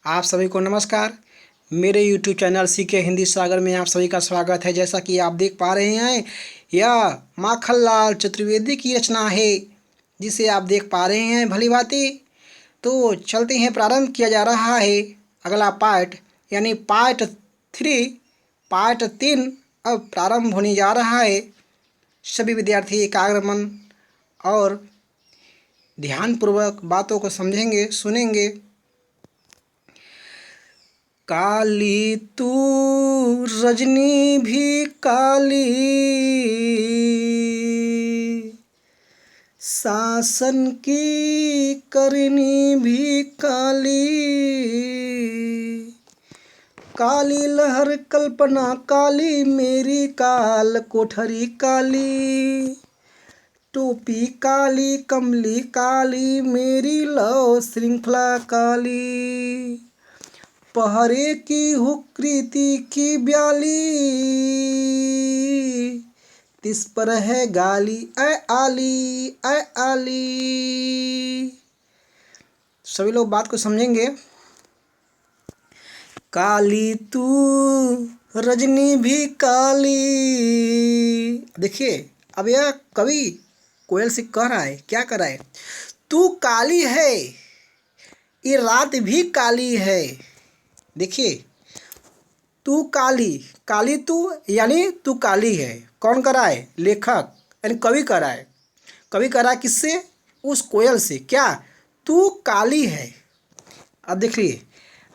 आप सभी को नमस्कार। मेरे YouTube चैनल सीके हिंदी सागर में आप सभी का स्वागत है। जैसा कि आप देख पा रहे हैं, यह माखनलाल चतुर्वेदी की रचना है, जिसे आप देख पा रहे हैं भली भांति। तो चलते हैं, प्रारंभ किया जा रहा है अगला पार्ट, यानी पार्ट 3 अब प्रारंभ होने जा रहा है। सभी विद्यार्थी एकाग्र मन और ध्यानपूर्वक बातों को समझेंगे, सुनेंगे। काली तू रजनी भी काली, शासन की करनी भी काली। काली लहर कल्पना काली, मेरी काल कोठरी काली। टोपी काली कमली काली, मेरी लौ श्रृंखला काली। पहरे की हुक्रीति की ब्याली, तिस पर है गाली ऐ आली ऐ आली। सभी लोग बात को समझेंगे। काली तू रजनी भी काली। देखिए, अब यह कवि कोयल से कह रहा है, क्या कर रहा है? तू काली है, ये रात भी काली है। देखिए, तू काली, काली तू यानी तू काली है। कौन कर रहा है? लेखक यानी कवि कर रहा है। कवि कर रहा है किससे? उस कोयल से। क्या? तू काली है। अब देखिए,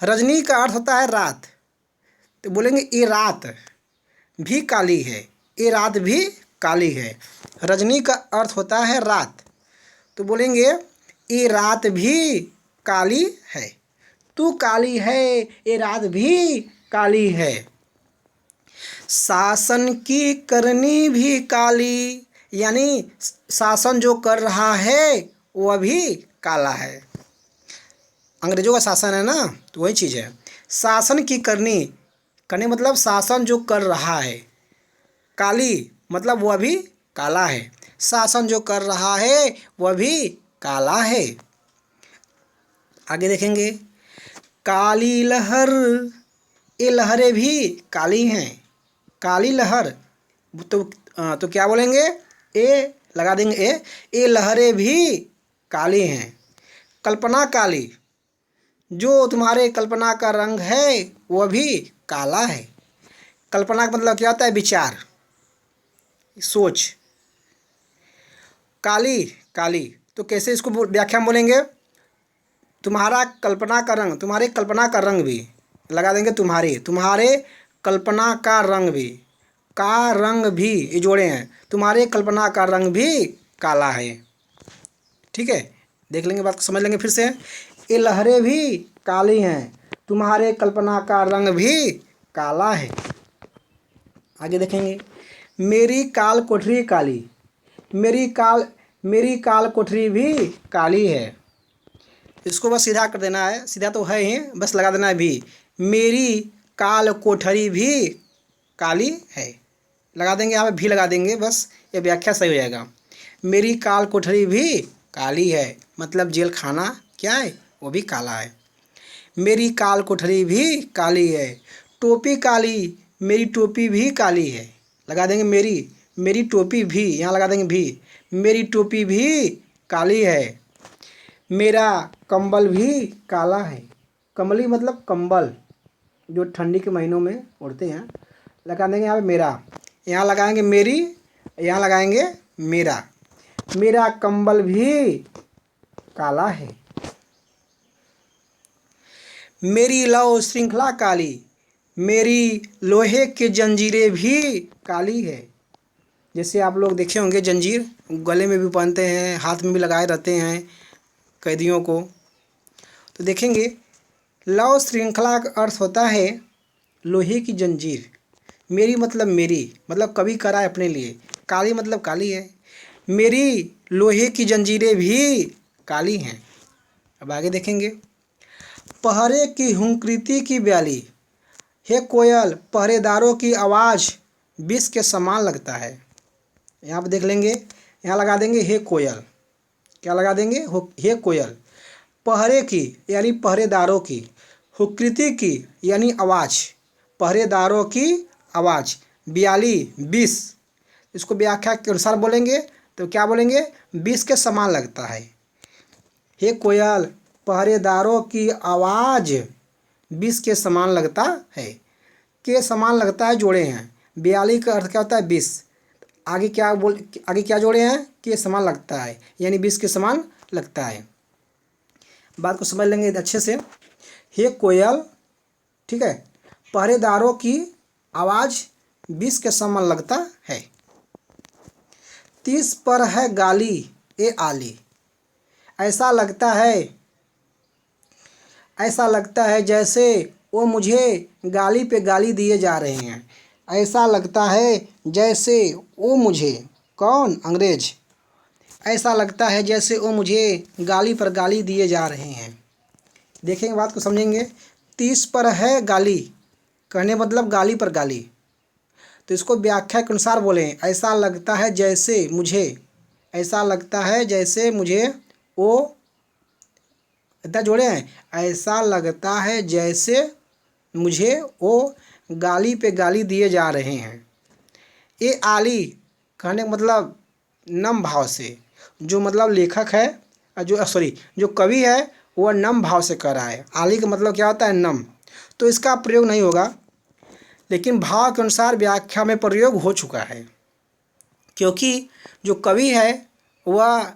रजनी का अर्थ होता है रात, तो बोलेंगे ये रात भी काली है, ये रात भी काली है। रजनी का अर्थ होता है रात, तो बोलेंगे ये रात भी काली है। तू काली है, ये रात भी काली है। शासन की करनी भी काली, यानी शासन जो कर रहा है वह भी काला है। अंग्रेजों का शासन है ना, तो वही चीज़ है। शासन की करनी, करनी मतलब शासन जो कर रहा है। काली मतलब वह भी काला है। शासन जो कर रहा है वह भी काला है। आगे देखेंगे, काली लहर, ये लहरें भी काली हैं। काली लहर तो क्या बोलेंगे? ए लगा देंगे। ये लहरें भी काली हैं। कल्पना काली, जो तुम्हारे कल्पना का रंग है वह भी काला है। कल्पना का मतलब क्या होता है? विचार, सोच। काली, काली तो कैसे इसको व्याख्या बोलेंगे? तुम्हारा कल्पना का रंग, तुम्हारे कल्पना का रंग भी लगा देंगे। तुम्हारे कल्पना का रंग भी, का रंग भी ये जोड़े हैं। तुम्हारे कल्पना का रंग भी काला है। ठीक है, देख लेंगे, बात को समझ लेंगे फिर से। ये लहरें भी काली हैं, तुम्हारे कल्पना का रंग भी काला है। आगे देखेंगे, मेरी काल कोठरी काली, मेरी काल कोठरी भी काली है। इसको बस सीधा कर देना है, सीधा तो है ही, बस लगा देना है भी। मेरी काल कोठरी भी काली है, लगा देंगे, यहाँ पे भी लगा देंगे, बस ये व्याख्या सही हो जाएगा। मेरी काल कोठरी भी काली है मतलब जेल खाना क्या है? वो भी काला है। मेरी काल कोठरी भी काली है। टोपी काली, मेरी टोपी भी काली है, लगा देंगे मेरी टोपी भी, यहाँ लगा देंगे भी। मेरी टोपी भी काली है। मेरा कंबल भी काला है। कमली मतलब कंबल, जो ठंडी के महीनों में ओढ़ते हैं। लगा देंगे यहाँ पे मेरा, यहाँ लगाएंगे मेरी, यहाँ लगाएंगे मेरा। मेरा कंबल भी काला है। मेरी लौ श्रृंखला काली, मेरी लोहे की जंजीरें भी काली है। जैसे आप लोग देखे होंगे, जंजीर गले में भी पहनते हैं, हाथ में भी लगाए रहते हैं कैदियों को। तो देखेंगे, लौ श्रृंखला का अर्थ होता है लोहे की जंजीर। मेरी मतलब कवि करा है अपने लिए। काली मतलब काली है। मेरी लोहे की जंजीरें भी काली हैं। अब आगे देखेंगे, पहरे की हुंकृति की ब्याली, हे कोयल पहरेदारों की आवाज़ विष के समान लगता है। यहाँ पे देख लेंगे, यहाँ लगा देंगे हे कोयल। क्या लगा देंगे? हे कोयल। पहरे की यानी पहरेदारों की, हुकृति की यानी आवाज़, पहरेदारों की आवाज़, ब्याली 20, इसको व्याख्या के अनुसार बोलेंगे तो क्या बोलेंगे, 20 के समान लगता है। हे कोयल पहरेदारों की आवाज़ 20 के समान लगता है। के समान लगता है जोड़े हैं, 42 का अर्थ क्या होता है 20, आगे क्या जोड़े हैं, के समान लगता है यानी 20 के समान लगता है। बात को समझ लेंगे अच्छे से। हे कोयल, ठीक है, पहरेदारों की आवाज़ 20 के समान लगता है। 30 पर है गाली ए आली, ऐसा लगता है जैसे वो मुझे गाली पे गाली दिए जा रहे हैं। ऐसा लगता है जैसे वो मुझे, कौन, अंग्रेज, ऐसा लगता है जैसे वो मुझे गाली पर गाली दिए जा रहे हैं। देखेंगे, बात को समझेंगे। 30 पर है गाली कहने मतलब गाली पर गाली, तो इसको व्याख्या के अनुसार बोलें, ऐसा लगता है जैसे मुझे, ऐसा लगता है जैसे मुझे वो, इतना जोड़े हैं, ऐसा लगता है जैसे मुझे वो गाली पे गाली दिए जा रहे हैं। ये आली कहने का मतलब नम भाव से, जो मतलब लेखक है, जो कवि है वह नम भाव से कह रहा है। आली का मतलब क्या होता है, नम, तो इसका प्रयोग नहीं होगा, लेकिन भाव के अनुसार व्याख्या में प्रयोग हो चुका है, क्योंकि जो कवि है वह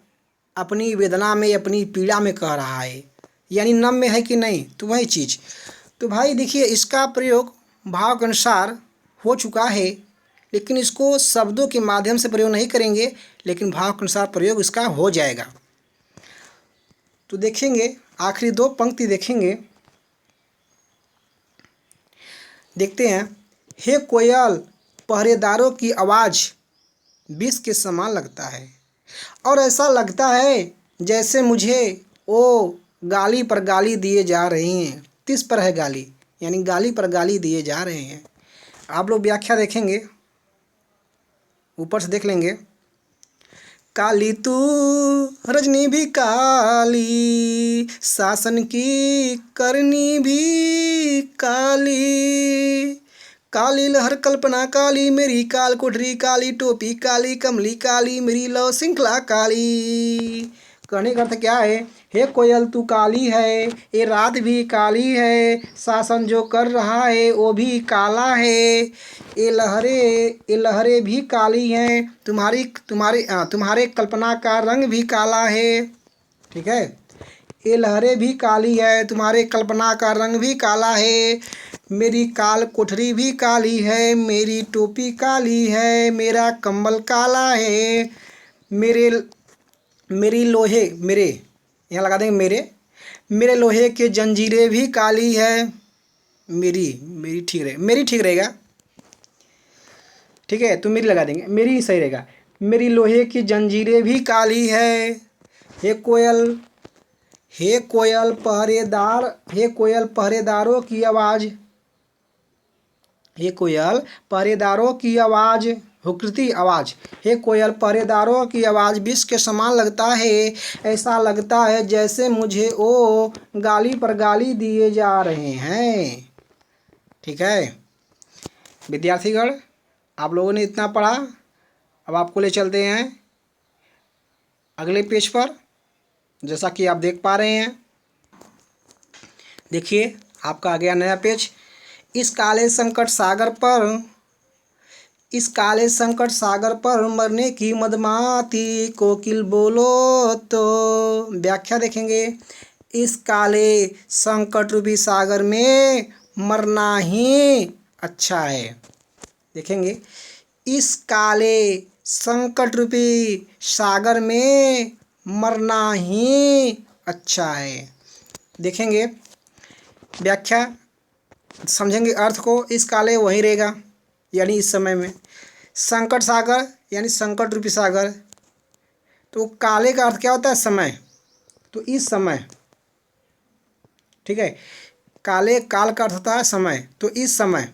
अपनी वेदना में, अपनी पीड़ा में कह रहा है, यानी नम में है कि नहीं, तो वही चीज़। तो भाई देखिए, इसका प्रयोग भाव के अनुसार हो चुका है, लेकिन इसको शब्दों के माध्यम से प्रयोग नहीं करेंगे, लेकिन भाव के अनुसार प्रयोग इसका हो जाएगा। तो देखेंगे, आखिरी 2 पंक्ति देखेंगे, देखते हैं। हे कोयल पहरेदारों की आवाज़ 20 के समान लगता है, और ऐसा लगता है जैसे मुझे वो गाली पर गाली दिए जा रहे हैं। 30 पर है गाली यानी गाली पर गाली दिए जा रहे हैं। आप लोग व्याख्या देखेंगे, ऊपर से देख लेंगे। काली तू रजनी भी काली, शासन की करनी भी काली, काली लहर कल्पना काली, मेरी काल कोठरी काली, टोपी काली, कमली काली, मेरी लौ श्रृंखला काली। कहने का अर्थ क्या है, हे कोयल तू काली है, ये रात भी काली है, शासन जो कर रहा है वो भी काला है, ये लहरें भी काली हैं, तुम्हारे कल्पना का रंग भी काला है। ठीक है, ये लहरें भी काली है, तुम्हारे कल्पना का रंग भी काला है, मेरी काल कोठरी भी काली है, मेरी टोपी काली है, मेरा कंबल काला है, मेरे यहाँ लगा देंगे, मेरे लोहे के जंजीरें भी काली है, मेरी ठीक रहेगा, ठीक है, तो मेरी लगा देंगे, मेरी ही सही रहेगा। मेरी लोहे की जंजीरें भी काली है। हे कोयल पहरेदारों की आवाज़, हे कोयल पहरेदारों की आवाज़, हुकृति आवाज़, हे कोयल पहरेदारों की आवाज़ 20 के समान लगता है, ऐसा लगता है जैसे मुझे वो गाली पर गाली दिए जा रहे हैं। ठीक है विद्यार्थीगण, आप लोगों ने इतना पढ़ा, अब आपको ले चलते हैं अगले पेज पर। जैसा कि आप देख पा रहे हैं, देखिए आपका आ गया नया पेज। इस काले संकट सागर पर मरने की मदमाती कोकिल बोलो तो। व्याख्या देखेंगे, इस काले संकट रूपी सागर में मरना ही अच्छा है। देखेंगे, इस काले संकट रूपी सागर में मरना ही अच्छा है। देखेंगे व्याख्या, समझेंगे अर्थ को। इस काले वही रहेगा यानी इस समय में, संकट सागर यानी संकट रूपी सागर, तो काले का अर्थ क्या होता है, समय, तो इस समय, ठीक है, काल का अर्थ होता है समय, तो इस समय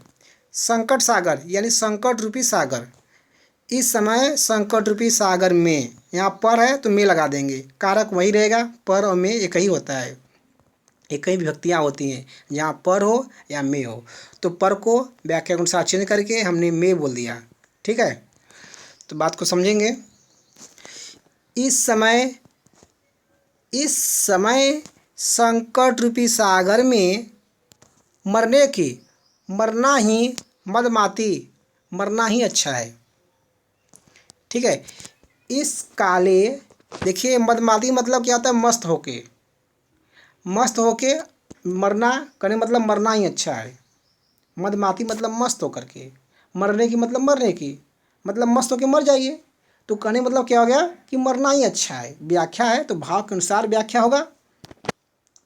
संकट सागर यानी संकट रूपी सागर, इस समय संकट रूपी सागर में, यहाँ पर है तो में लगा देंगे, कारक वही रहेगा, पर और में एक ही होता है। ये कई विभक्तियाँ होती हैं जहाँ पर हो या में हो, तो पर को व्याख्या के अनुसार चेंज करके हमने में बोल दिया। ठीक है, तो बात को समझेंगे। इस समय संकट रूपी सागर में मरने की मरना ही मदमाती मरना ही अच्छा है। ठीक है, इस काले, देखिए मदमाती मतलब क्या होता है, मस्त होके मरना करने मतलब मरना ही अच्छा है। मदमाती मतलब मस्त होकर के, मरने की मतलब मरने की मतलब मस्त होके मर जाइए। तो कहने मतलब क्या हो गया कि मरना ही अच्छा है। व्याख्या है तो भाव के अनुसार व्याख्या होगा,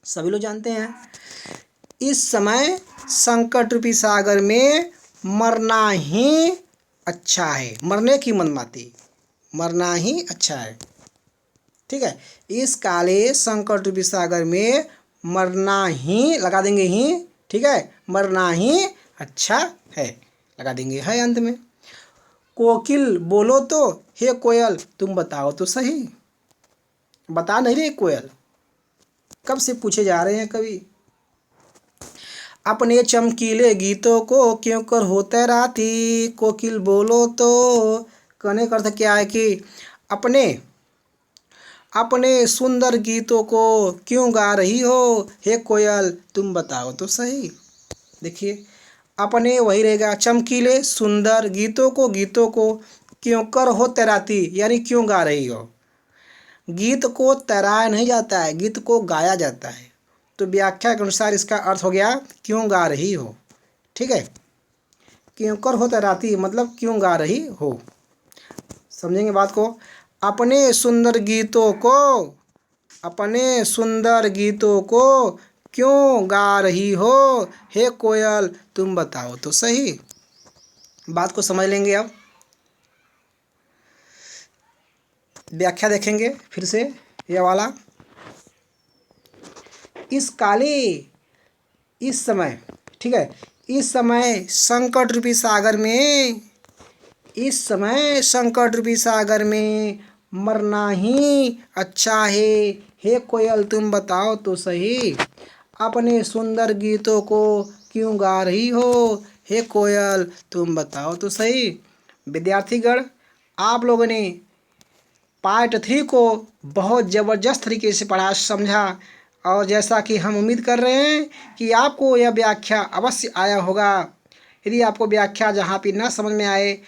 सभी लोग जानते हैं। इस समय संकट रूपी सागर में मरना ही अच्छा है, मरने की मनमाती मरना ही अच्छा है। ठीक है, इस काले संकट रूपी सागर में मरना ही लगा देंगे ही। ठीक है, मरना ही अच्छा है लगा देंगे है अंत में। कोकिल बोलो तो, हे कोयल तुम बताओ तो सही। बता नहीं रही कोयल, कब से पूछे जा रहे हैं कवि। अपने चमकीले गीतों को क्यों कर होते राती, कोकिल बोलो तो। कहने का अर्थ क्या है कि अपने अपने सुंदर गीतों को क्यों गा रही हो, हे कोयल तुम बताओ तो सही। देखिए अपने वही रहेगा, चमकीले सुंदर गीतों को क्यों कर हो तैराती, यानी क्यों गा रही हो। गीत को तैराया नहीं जाता है, गीत को गाया जाता है। तो व्याख्या के अनुसार इसका अर्थ हो गया क्यों गा रही हो। ठीक है, क्यों कर हो तैराती मतलब क्यों गा रही हो। समझेंगे बात को। अपने सुंदर गीतों को क्यों गा रही हो, हे कोयल तुम बताओ तो सही। बात को समझ लेंगे। अब व्याख्या देखेंगे फिर से, ये वाला। इस काले, इस समय, ठीक है, इस समय संकट रूपी सागर में, इस समय संकट रूपी सागर में मरना ही अच्छा है, हे कोयल तुम बताओ तो सही। अपने सुंदर गीतों को क्यों गा रही हो, हे कोयल तुम बताओ तो सही। विद्यार्थीगण, आप लोगों ने पार्ट 3 को बहुत ज़बरदस्त तरीके से पढ़ा समझा, और जैसा कि हम उम्मीद कर रहे हैं कि आपको यह व्याख्या अवश्य आया होगा। यदि आपको व्याख्या जहाँ पे ना समझ में आए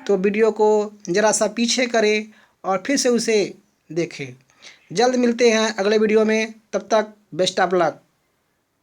तो वीडियो को ज़रा सा पीछे करें और फिर से उसे देखें। जल्द मिलते हैं अगले वीडियो में, तब तक बेस्ट ऑफ लक।